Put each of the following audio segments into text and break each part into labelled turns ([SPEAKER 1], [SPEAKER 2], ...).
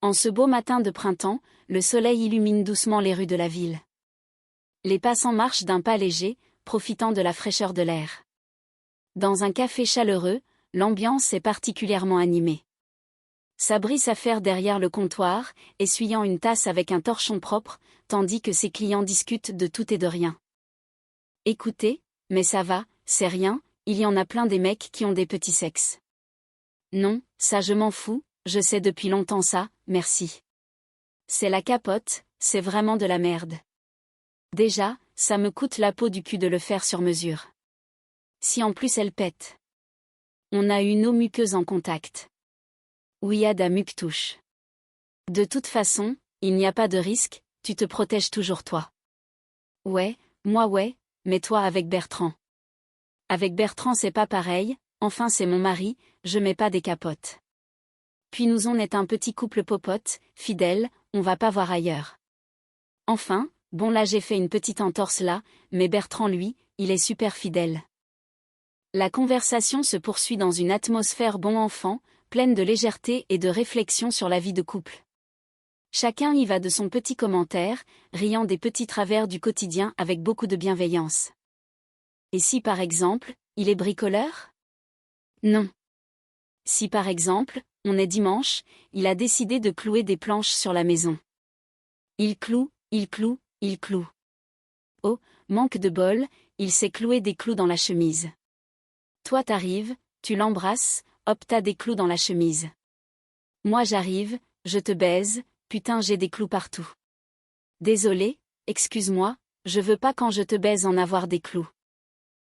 [SPEAKER 1] En ce beau matin de printemps, le soleil illumine doucement les rues de la ville. Les passants marchent d'un pas léger, profitant de la fraîcheur de l'air. Dans un café chaleureux, l'ambiance est particulièrement animée. Sabri s'affaire derrière le comptoir, essuyant une tasse avec un torchon propre, tandis que ses clients discutent de tout et de rien. Écoutez, mais ça va, c'est rien, il y en a plein des mecs qui ont des petits sexes. Non, ça je m'en fous, je sais depuis longtemps ça, merci. C'est la capote, c'est vraiment de la merde. Déjà, ça me coûte la peau du cul de le faire sur mesure. Si en plus elle pète. On a une eau muqueuse en contact. Ouiad à muque-touche. De toute façon, il n'y a pas de risque, tu te protèges toujours toi. Ouais, moi ouais, mais toi avec Bertrand. Avec Bertrand c'est pas pareil, enfin c'est mon mari, je mets pas des capotes. Puis nous on est un petit couple popote, fidèle, on va pas voir ailleurs. Enfin, bon là j'ai fait une petite entorse là, mais Bertrand lui, il est super fidèle. La conversation se poursuit dans une atmosphère bon enfant, pleine de légèreté et de réflexion sur la vie de couple. Chacun y va de son petit commentaire, riant des petits travers du quotidien avec beaucoup de bienveillance. Et si par exemple, il est bricoleur? Non. Si par exemple, on est dimanche, il a décidé de clouer des planches sur la maison. Il cloue, il cloue, il cloue. Oh, manque de bol, il s'est cloué des clous dans la chemise. Toi t'arrives, tu l'embrasses, hop t'as des clous dans la chemise. Moi j'arrive, je te baise, putain j'ai des clous partout. Désolé, excuse-moi, je veux pas quand je te baise en avoir des clous.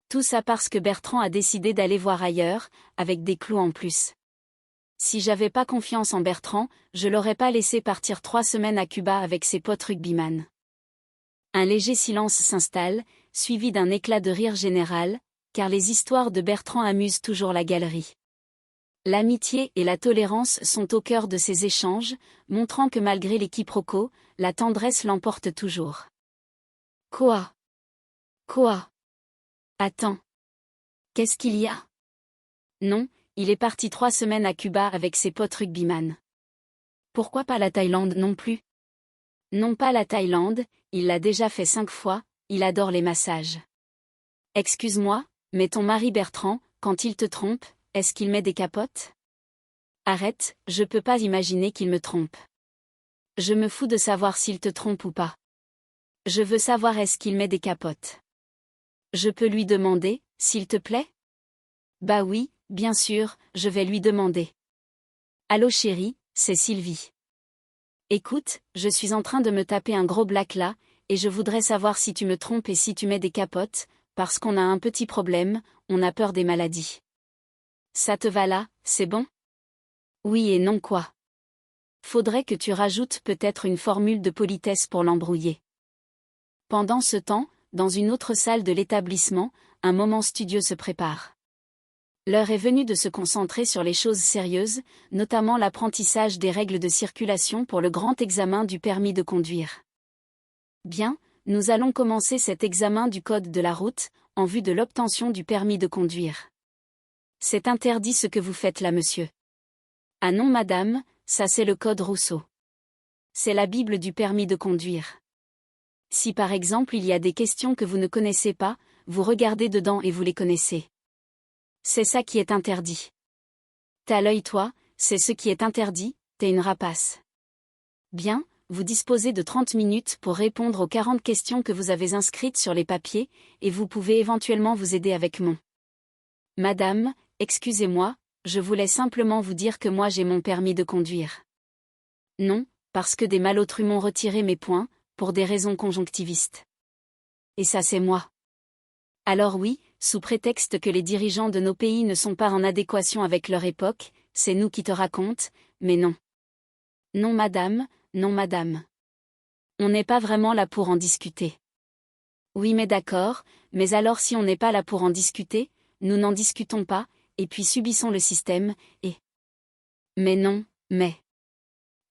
[SPEAKER 1] Tout ça parce que Bertrand a décidé d'aller voir ailleurs, avec des clous en plus. Si j'avais pas confiance en Bertrand, je l'aurais pas laissé partir 3 semaines à Cuba avec ses potes rugbyman. Un léger silence s'installe, suivi d'un éclat de rire général, car les histoires de Bertrand amusent toujours la galerie. L'amitié et la tolérance sont au cœur de ces échanges, montrant que malgré les quiproquos, la tendresse l'emporte toujours. Quoi? Quoi? Attends. Qu'est-ce qu'il y a? Non, il est parti 3 semaines à Cuba avec ses potes rugbyman. Pourquoi pas la Thaïlande non plus? Non pas la Thaïlande, il l'a déjà fait 5 fois, il adore les massages. Excuse-moi, mais ton mari Bertrand, quand il te trompe, est-ce qu'il met des capotes? Arrête, je peux pas imaginer qu'il me trompe. Je me fous de savoir s'il te trompe ou pas. Je veux savoir est-ce qu'il met des capotes. Je peux lui demander, s'il te plaît? Bah oui, bien sûr, je vais lui demander. Allô chérie, c'est Sylvie. Écoute, je suis en train de me taper un gros black là, et je voudrais savoir si tu me trompes et si tu mets des capotes, parce qu'on a un petit problème, on a peur des maladies. Ça te va là, c'est bon? Oui et non quoi. Faudrait que tu rajoutes peut-être une formule de politesse pour l'embrouiller. Pendant ce temps, dans une autre salle de l'établissement, un moment studieux se prépare. L'heure est venue de se concentrer sur les choses sérieuses, notamment l'apprentissage des règles de circulation pour le grand examen du permis de conduire. Bien, nous allons commencer cet examen du code de la route, en vue de l'obtention du permis de conduire. C'est interdit ce que vous faites là monsieur. Ah non madame, ça c'est le code Rousseau. C'est la Bible du permis de conduire. Si par exemple il y a des questions que vous ne connaissez pas, vous regardez dedans et vous les connaissez. C'est ça qui est interdit. T'as l'œil toi, c'est ce qui est interdit, t'es une rapace. Bien, vous disposez de 30 minutes pour répondre aux 40 questions que vous avez inscrites sur les papiers, et vous pouvez éventuellement vous aider avec mon. Madame, excusez-moi, je voulais simplement vous dire que moi j'ai mon permis de conduire. Non, parce que des malotrus m'ont retiré mes points, pour des raisons conjonctivistes. Et ça c'est moi. Alors oui, sous prétexte que les dirigeants de nos pays ne sont pas en adéquation avec leur époque, c'est nous qui te racontent, mais non. Non madame, non madame. On n'est pas vraiment là pour en discuter. Oui mais d'accord, mais alors si on n'est pas là pour en discuter, nous n'en discutons pas, et puis subissons le système, et... Mais non, mais...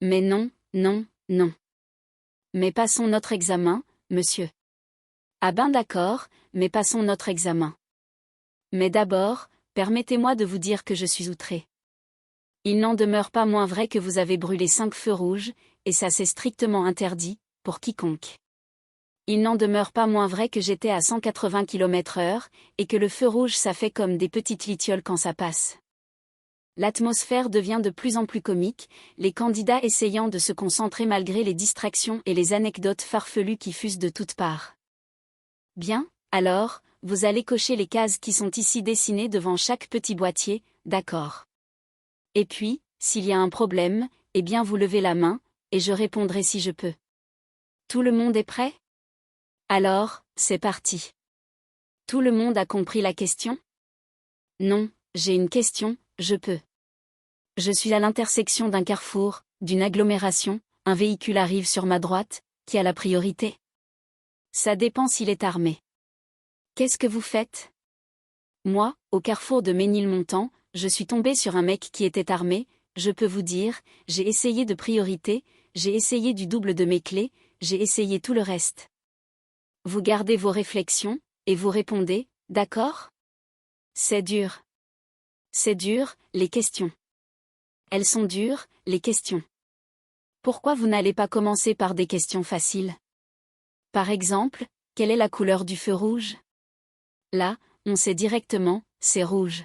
[SPEAKER 1] Mais non, non, non. Mais passons notre examen, monsieur. Ah ben d'accord, mais passons notre examen. Mais d'abord, permettez-moi de vous dire que je suis outré. Il n'en demeure pas moins vrai que vous avez brûlé 5 feux rouges, et ça c'est strictement interdit, pour quiconque. Il n'en demeure pas moins vrai que j'étais à 180 km/h, et que le feu rouge ça fait comme des petites litioles quand ça passe. L'atmosphère devient de plus en plus comique, les candidats essayant de se concentrer malgré les distractions et les anecdotes farfelues qui fusent de toutes parts. Bien, alors, vous allez cocher les cases qui sont ici dessinées devant chaque petit boîtier, d'accord. Et puis, s'il y a un problème, eh bien vous levez la main, et je répondrai si je peux. Tout le monde est prêt? Alors, c'est parti. Tout le monde a compris la question? Non, j'ai une question, je peux. Je suis à l'intersection d'un carrefour, d'une agglomération, un véhicule arrive sur ma droite, qui a la priorité? Ça dépend s'il est armé. Qu'est-ce que vous faites? Moi, au carrefour de Ménilmontant, je suis tombé sur un mec qui était armé, je peux vous dire, j'ai essayé de priorité, j'ai essayé du double de mes clés, j'ai essayé tout le reste. Vous gardez vos réflexions, et vous répondez, d'accord? C'est dur. C'est dur, les questions. Elles sont dures, les questions. Pourquoi vous n'allez pas commencer par des questions faciles? Par exemple, quelle est la couleur du feu rouge? Là, on sait directement, c'est rouge.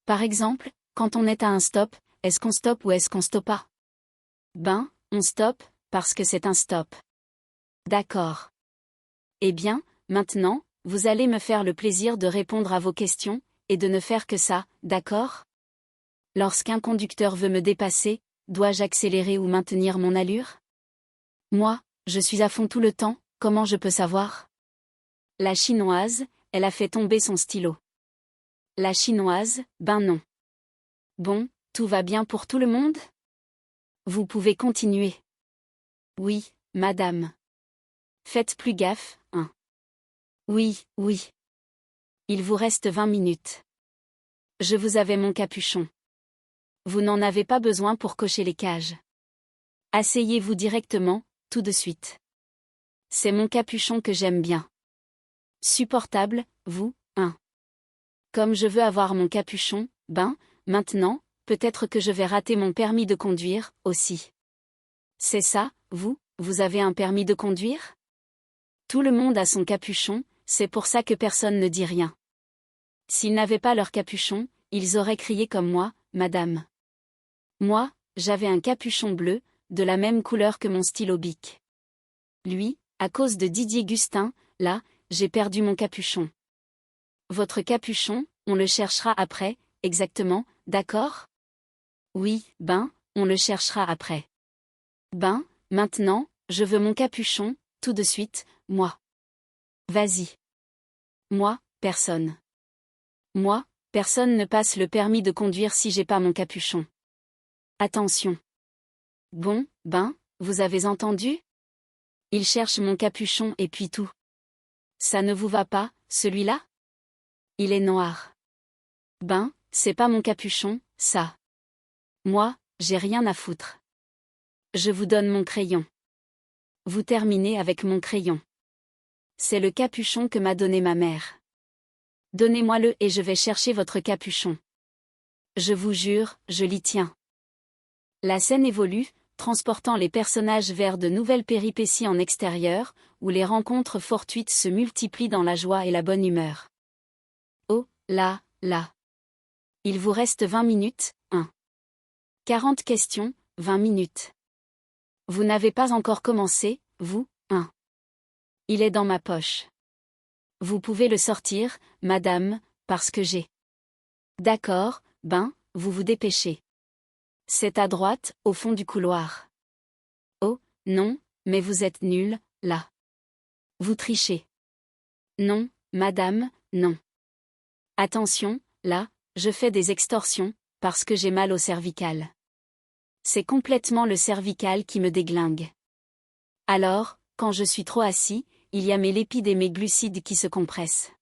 [SPEAKER 1] Par exemple, quand on est à un stop, est-ce qu'on stoppe ou est-ce qu'on stoppe pas? Ben, on stoppe, parce que c'est un stop. D'accord. Eh bien, maintenant, vous allez me faire le plaisir de répondre à vos questions, et de ne faire que ça, d'accord? Lorsqu'un conducteur veut me dépasser, dois-je accélérer ou maintenir mon allure? Moi, je suis à fond tout le temps, comment je peux savoir? La chinoise, elle a fait tomber son stylo. La chinoise, ben non. Bon, tout va bien pour tout le monde? Vous pouvez continuer. Oui, madame. Faites plus gaffe, hein. Oui, oui. Il vous reste 20 minutes. Je vous avais mon capuchon. Vous n'en avez pas besoin pour cocher les cages. Asseyez-vous directement, tout de suite. C'est mon capuchon que j'aime bien. Supportable, vous, hein. Comme je veux avoir mon capuchon, ben, maintenant, peut-être que je vais rater mon permis de conduire, aussi. C'est ça, vous avez un permis de conduire? Tout le monde a son capuchon, c'est pour ça que personne ne dit rien. S'ils n'avaient pas leur capuchon, ils auraient crié comme moi, madame. Moi, j'avais un capuchon bleu, de la même couleur que mon stylo Bic. Lui, à cause de Didier Gustin, là, j'ai perdu mon capuchon. Votre capuchon, on le cherchera après, exactement, d'accord? Oui, ben, on le cherchera après. Ben, maintenant, je veux mon capuchon, tout de suite, moi. Vas-y. Moi, personne. Moi, personne ne passe le permis de conduire si j'ai pas mon capuchon. Attention. Bon, ben, vous avez entendu? Il cherche mon capuchon et puis tout. Ça ne vous va pas, celui-là? Il est noir. Ben, c'est pas mon capuchon, ça. Moi, j'ai rien à foutre. Je vous donne mon crayon. Vous terminez avec mon crayon. C'est le capuchon que m'a donné ma mère. Donnez-moi-le et je vais chercher votre capuchon. Je vous jure, je l'y tiens. La scène évolue, transportant les personnages vers de nouvelles péripéties en extérieur, où les rencontres fortuites se multiplient dans la joie et la bonne humeur. Oh, là, là. Il vous reste 20 minutes, 40 questions, 20 minutes. Vous n'avez pas encore commencé, vous, Il est dans ma poche. Vous pouvez le sortir, madame, parce que j'ai. D'accord, ben, vous vous dépêchez. C'est à droite, au fond du couloir. Oh, non, mais vous êtes nul, là. Vous trichez. Non, madame, non. Attention, là, je fais des extorsions, parce que j'ai mal au cervical. C'est complètement le cervical qui me déglingue. Alors, quand je suis trop assis, il y a mes lipides et mes glucides qui se compressent.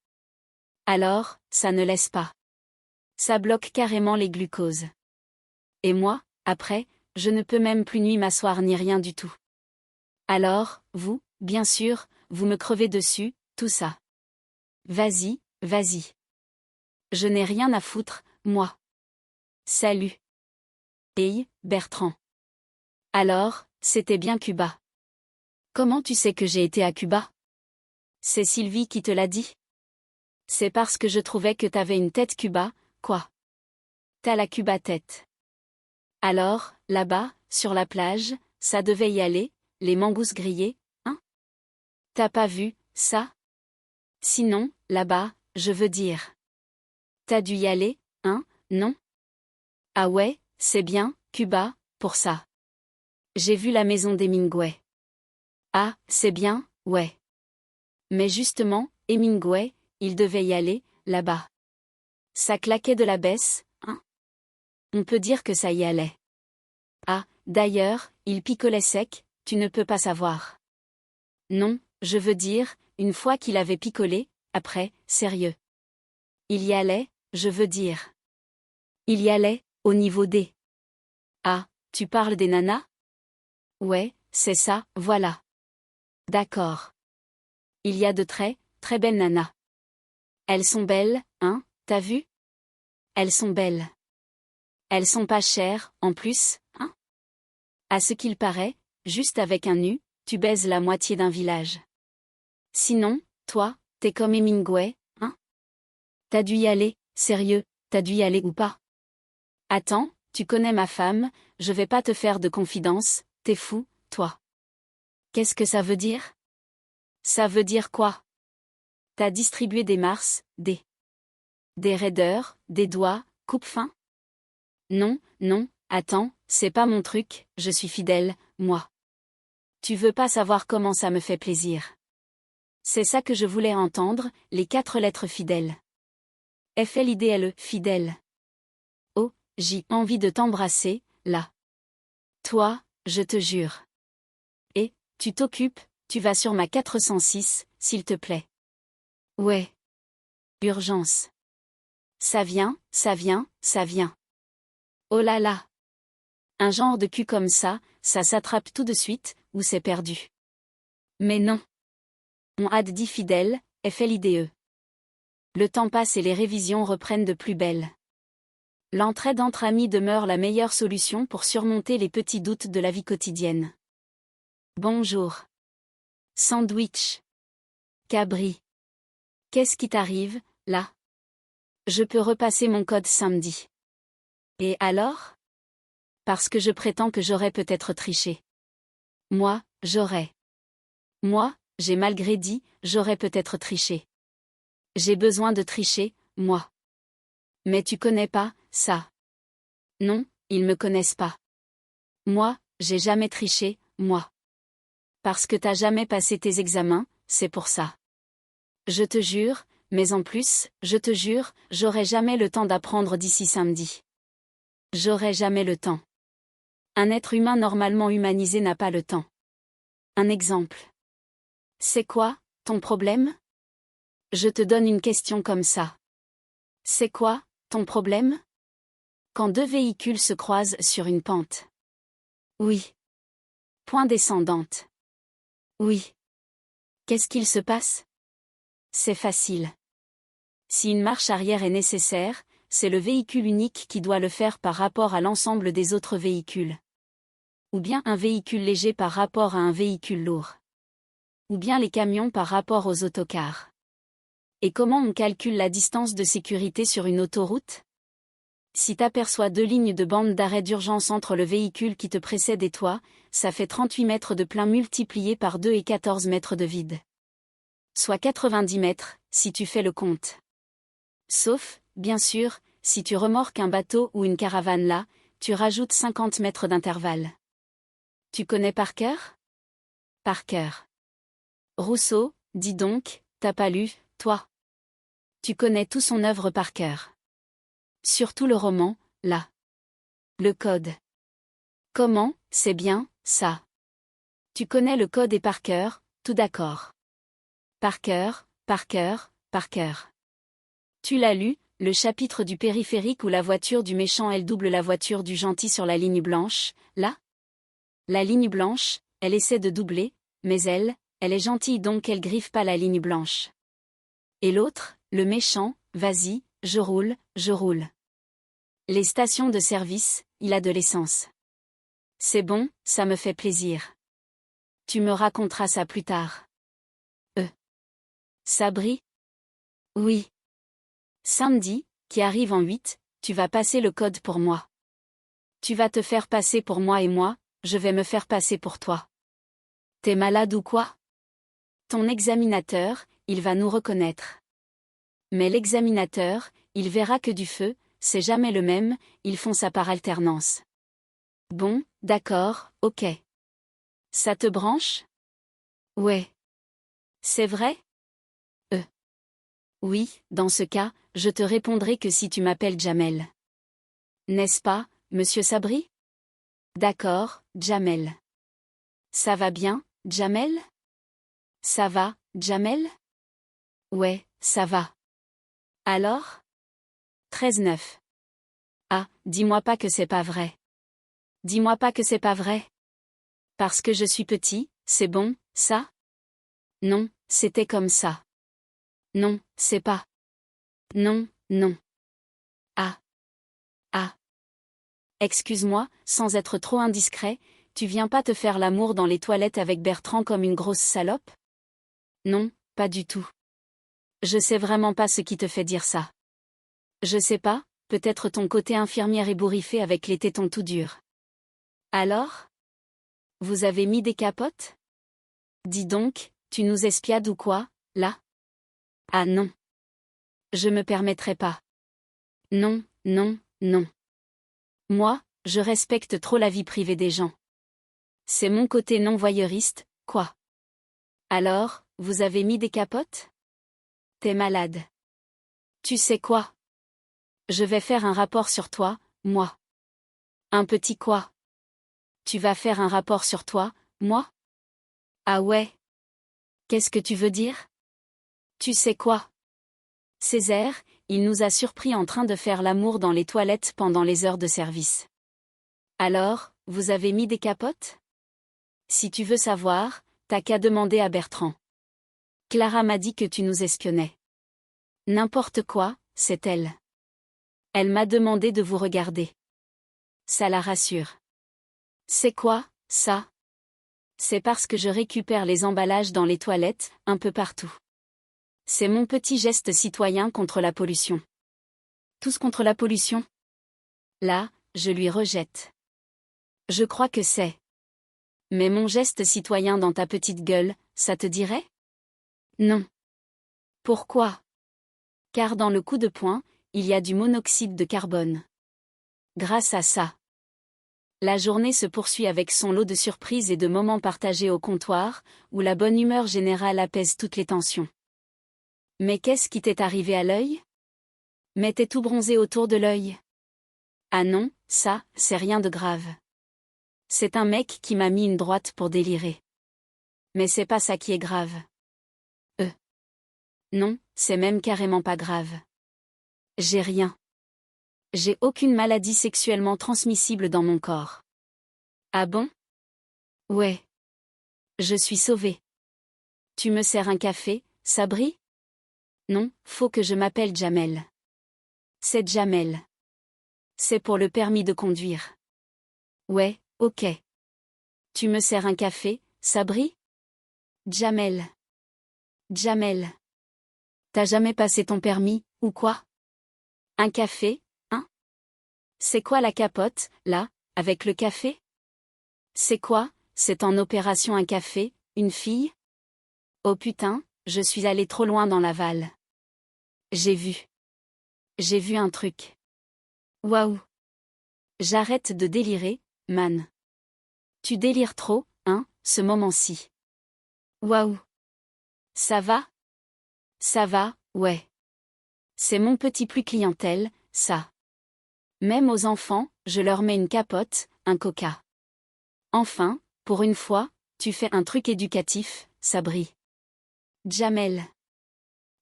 [SPEAKER 1] Alors, ça ne laisse pas. Ça bloque carrément les glucoses. Et moi, après, je ne peux même plus ni m'asseoir ni rien du tout. Alors, vous, bien sûr, vous me crevez dessus, tout ça. Vas-y, vas-y. Je n'ai rien à foutre, moi. Salut. Hey, Bertrand. Alors, c'était bien Cuba. Comment tu sais que j'ai été à Cuba? C'est Sylvie qui te l'a dit? C'est parce que je trouvais que t'avais une tête Cuba, quoi. T'as la Cuba tête. Alors, là-bas, sur la plage, ça devait y aller, les mangousses grillées, hein? T'as pas vu, ça? Sinon, là-bas, je veux dire. T'as dû y aller, hein, non? Ah ouais, c'est bien, Cuba, pour ça. J'ai vu la maison d'Hemingway. Ah, c'est bien, ouais. Mais justement, Hemingway, il devait y aller, là-bas. Ça claquait de la baisse, hein? On peut dire que ça y allait. Ah, d'ailleurs, il picolait sec, tu ne peux pas savoir. Non, je veux dire, une fois qu'il avait picolé, après, sérieux. Il y allait, je veux dire. Il y allait, au niveau des. Ah, tu parles des nanas? Ouais, c'est ça, voilà. D'accord. Il y a de très, très belles nanas. Elles sont belles, hein, t'as vu? Elles sont belles. Elles sont pas chères, en plus, hein? À ce qu'il paraît, juste avec un nu, tu baises la moitié d'un village. Sinon, toi, t'es comme Hemingway, hein? T'as dû y aller, sérieux, t'as dû y aller ou pas? Attends, tu connais ma femme, je vais pas te faire de confidence, t'es fou, toi. Qu'est-ce que ça veut dire? Ça veut dire quoi? T'as distribué des mars, des raideurs, des doigts, coupe-fin? Non, non, attends, c'est pas mon truc, je suis fidèle, moi. Tu veux pas savoir comment ça me fait plaisir. C'est ça que je voulais entendre, les 4 lettres fidèles. FLIDLE, fidèle. Oh, j'ai envie de t'embrasser, là. Toi, je te jure. Et, tu t'occupes, tu vas sur ma 406, s'il te plaît. Ouais. Urgence. Ça vient, ça vient, ça vient. Oh là là. Un genre de cul comme ça s'attrape tout de suite, ou c'est perdu. Mais non. On a dit fidèle, FLIDE. Le temps passe et les révisions reprennent de plus belle. L'entraide entre amis demeure la meilleure solution pour surmonter les petits doutes de la vie quotidienne. Bonjour. Sandwich. Cabri. Qu'est-ce qui t'arrive, là? Je peux repasser mon code samedi. Et alors? Parce que je prétends que j'aurais peut-être triché. Moi, j'aurais. Moi, j'ai malgré dit, j'aurais peut-être triché. J'ai besoin de tricher, moi. Mais tu connais pas, ça. Non, ils me connaissent pas. Moi, j'ai jamais triché, moi. Parce que t'as jamais passé tes examens, c'est pour ça. Je te jure, mais en plus, je te jure, j'aurai jamais le temps d'apprendre d'ici samedi. J'aurai jamais le temps. Un être humain normalement humanisé n'a pas le temps. Un exemple. C'est quoi, ton problème? Je te donne une question comme ça. C'est quoi, ton problème? Quand 2 véhicules se croisent sur une pente. Oui. Point descendante. Oui. Qu'est-ce qu'il se passe? C'est facile. Si une marche arrière est nécessaire, c'est le véhicule unique qui doit le faire par rapport à l'ensemble des autres véhicules. Ou bien un véhicule léger par rapport à un véhicule lourd. Ou bien les camions par rapport aux autocars. Et comment on calcule la distance de sécurité sur une autoroute? Si t'aperçois 2 lignes de bande d'arrêt d'urgence entre le véhicule qui te précède et toi, ça fait 38 mètres de plein multiplié par 2 et 14 mètres de vide. Soit 90 mètres, si tu fais le compte. Sauf, bien sûr, si tu remorques un bateau ou une caravane là, tu rajoutes 50 mètres d'intervalle. Tu connais par cœur? Par cœur. Rousseau, dis donc, t'as pas lu, toi? Tu connais tout son œuvre par cœur. Surtout le roman, là. Le code. Comment, c'est bien, ça. Tu connais le code et par cœur, tout d'accord. Par cœur, par cœur, par cœur. Tu l'as lu, le chapitre du périphérique où la voiture du méchant elle double la voiture du gentil sur la ligne blanche, là? La ligne blanche, elle essaie de doubler, mais elle est gentille donc elle griffe pas la ligne blanche. Et l'autre, le méchant, vas-y, je roule, je roule. Les stations de service, il a de l'essence. C'est bon, ça me fait plaisir. Tu me raconteras ça plus tard. Sabri? Oui. Samedi, qui arrive en 8, tu vas passer le code pour moi. Tu vas te faire passer pour moi et moi, je vais me faire passer pour toi. T'es malade ou quoi? Ton examinateur, il va nous reconnaître. Mais l'examinateur, il verra que du feu, c'est jamais le même, ils font ça par alternance. Bon, d'accord, ok. Ça te branche? Ouais. C'est vrai? Oui, dans ce cas, je te répondrai que si tu m'appelles Jamel. N'est-ce pas, monsieur Sabri? D'accord, Jamel. Ça va bien, Jamel? Ça va, Jamel? Ouais, ça va. Alors? 13-9. Ah, dis-moi pas que c'est pas vrai. Dis-moi pas que c'est pas vrai. Parce que je suis petit, c'est bon, ça? Non, c'était comme ça. Non, c'est pas. Non, non. Ah. Ah. Excuse-moi, sans être trop indiscret, tu viens pas te faire l'amour dans les toilettes avec Bertrand comme une grosse salope? Non, pas du tout. Je sais vraiment pas ce qui te fait dire ça. Je sais pas, peut-être ton côté infirmière ébouriffé avec les tétons tout durs. Alors? Vous avez mis des capotes? Dis donc, tu nous espiades ou quoi, là? Ah non. Je me permettrai pas. Non, non, non. Moi, je respecte trop la vie privée des gens. C'est mon côté non voyeuriste, quoi. Alors, vous avez mis des capotes? T'es malade. Tu sais quoi? Je vais faire un rapport sur toi, moi. Un petit quoi? Tu vas faire un rapport sur toi, moi? Ah ouais? Qu'est-ce que tu veux dire? Tu sais quoi? Césaire, il nous a surpris en train de faire l'amour dans les toilettes pendant les heures de service. Alors, vous avez mis des capotes? Si tu veux savoir, t'as qu'à demander à Bertrand. Clara m'a dit que tu nous espionnais. N'importe quoi, c'est elle. Elle m'a demandé de vous regarder. Ça la rassure. C'est quoi, ça? C'est parce que je récupère les emballages dans les toilettes, un peu partout. C'est mon petit geste citoyen contre la pollution. Tous contre la pollution? Là, je lui rejette. Je crois que c'est. Mais mon geste citoyen dans ta petite gueule, ça te dirait? Non. Pourquoi? Car dans le coup de poing, il y a du monoxyde de carbone. Grâce à ça. La journée se poursuit avec son lot de surprises et de moments partagés au comptoir, où la bonne humeur générale apaise toutes les tensions. Mais qu'est-ce qui t'est arrivé à l'œil? Mais t'es tout bronzé autour de l'œil. Ah non, ça, c'est rien de grave. C'est un mec qui m'a mis une droite pour délirer. Mais c'est pas ça qui est grave. Non, c'est même carrément pas grave. J'ai rien. J'ai aucune maladie sexuellement transmissible dans mon corps. Ah bon? Ouais. Je suis sauvée. Tu me sers un café, Sabri? Non, faut que je m'appelle Jamel. C'est Jamel. C'est pour le permis de conduire. Ouais, ok. Tu me sers un café, Sabri? Jamel. Jamel. T'as jamais passé ton permis, ou quoi? Un café, hein? C'est quoi la capote, là, avec le café? C'est quoi, c'est en opération un café, une fille? Oh putain, je suis allée trop loin dans l'aval. J'ai vu. J'ai vu un truc. Waouh. J'arrête de délirer, man. Tu délires trop, hein, ce moment-ci. Waouh. Ça va? Ça va, ouais. C'est mon petit plus clientèle, ça. Même aux enfants, je leur mets une capote, un coca. Enfin, pour une fois, tu fais un truc éducatif, Sabri. Jamel.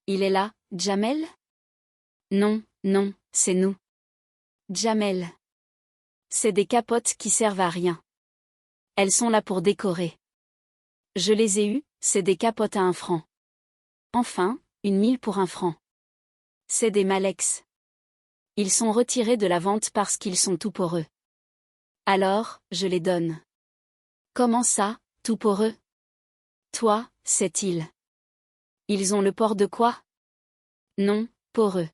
[SPEAKER 1] Il est là, Jamel? Non, non, c'est nous. Jamel. C'est des capotes qui servent à rien. Elles sont là pour décorer. Je les ai eues, c'est des capotes à 1 franc. Enfin, 1 000 pour 1 franc. C'est des Malex. Ils sont retirés de la vente parce qu'ils sont tout poreux. Alors, je les donne. Comment ça, tout poreux? Toi, sait-il. Ils ont le port de quoi? Non, poreux.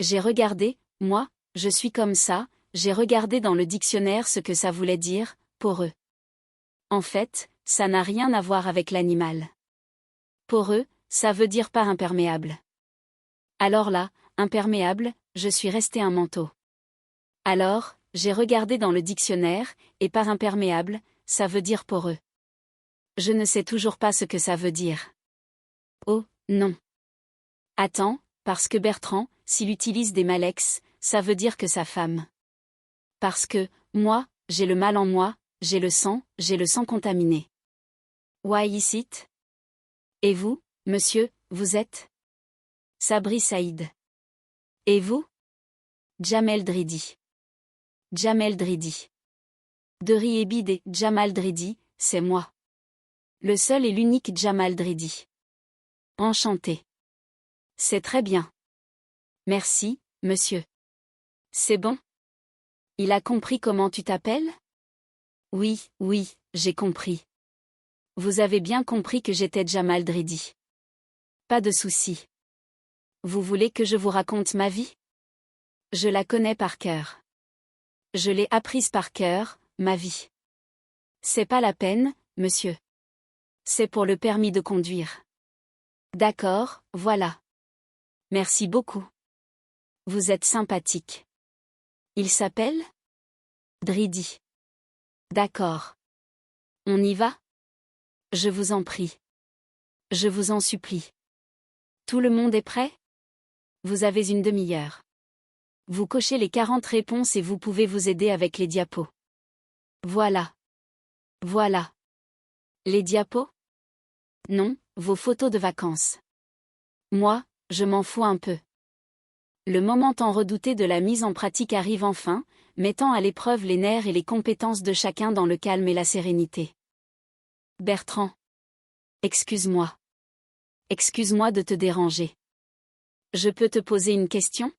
[SPEAKER 1] J'ai regardé, moi, je suis comme ça, j'ai regardé dans le dictionnaire ce que ça voulait dire, poreux. En fait, ça n'a rien à voir avec l'animal. Poreux, ça veut dire pas imperméable. Alors là, imperméable, je suis resté un manteau. Alors, j'ai regardé dans le dictionnaire, et par imperméable, ça veut dire poreux. Je ne sais toujours pas ce que ça veut dire. Oh, non. Attends, parce que Bertrand, s'il utilise des malex, ça veut dire que sa femme. Parce que, moi, j'ai le mal en moi, j'ai le sang contaminé. Why is it? Et vous, monsieur, vous êtes? Sabri Saïd. Et vous? Jamel Dridi. Jamel Dridi. Deri Ebid et Jamal Dridi, c'est moi. Le seul et l'unique Jamal Dridi. Enchanté. C'est très bien. Merci, monsieur. C'est bon? Il a compris comment tu t'appelles? Oui, oui, j'ai compris. Vous avez bien compris que j'étais Jamal Dridi. Pas de souci. Vous voulez que je vous raconte ma vie? Je la connais par cœur. Je l'ai apprise par cœur, ma vie. C'est pas la peine, monsieur. C'est pour le permis de conduire. D'accord, voilà. Merci beaucoup. Vous êtes sympathique. Il s'appelle? Dridi. D'accord. On y va? Je vous en prie. Je vous en supplie. Tout le monde est prêt? Vous avez une demi-heure. Vous cochez les 40 réponses et vous pouvez vous aider avec les diapos. Voilà. Voilà. Les diapos? Non, vos photos de vacances. Moi, je m'en fous un peu. Le moment tant redouté de la mise en pratique arrive enfin, mettant à l'épreuve les nerfs et les compétences de chacun dans le calme et la sérénité. Bertrand. Excuse-moi. Excuse-moi de te déranger. Je peux te poser une question?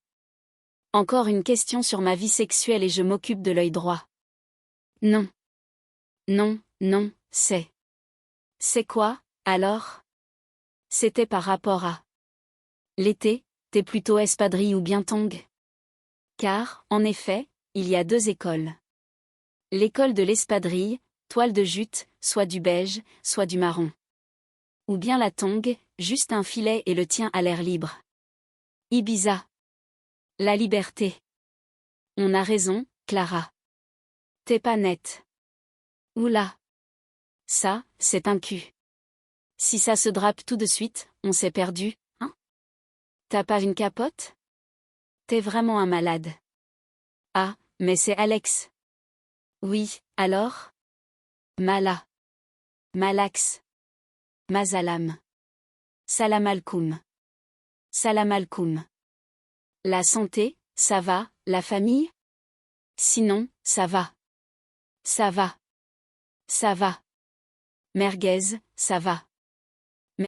[SPEAKER 1] Encore une question sur ma vie sexuelle et je m'occupe de l'œil droit. Non. Non, non, c'est. C'est quoi, alors? C'était par rapport à. L'été, t'es plutôt espadrille ou bien tong? Car, en effet, il y a deux écoles. L'école de l'espadrille, toile de jute, soit du beige, soit du marron. Ou bien la tongue, juste un filet et le tien à l'air libre. Ibiza. La liberté. On a raison, Clara. T'es pas nette. Oula. Ça, c'est un cul. Si ça se drape tout de suite, on s'est perdu, hein? T'as pas une capote? T'es vraiment un malade. Ah, mais c'est Alex. Oui, alors? Mala. Malax. Mazalam. Salam alkoum. Salam alkoum. La santé, ça va, la famille? Sinon, ça va. Ça va. Ça va. Merguez, ça va.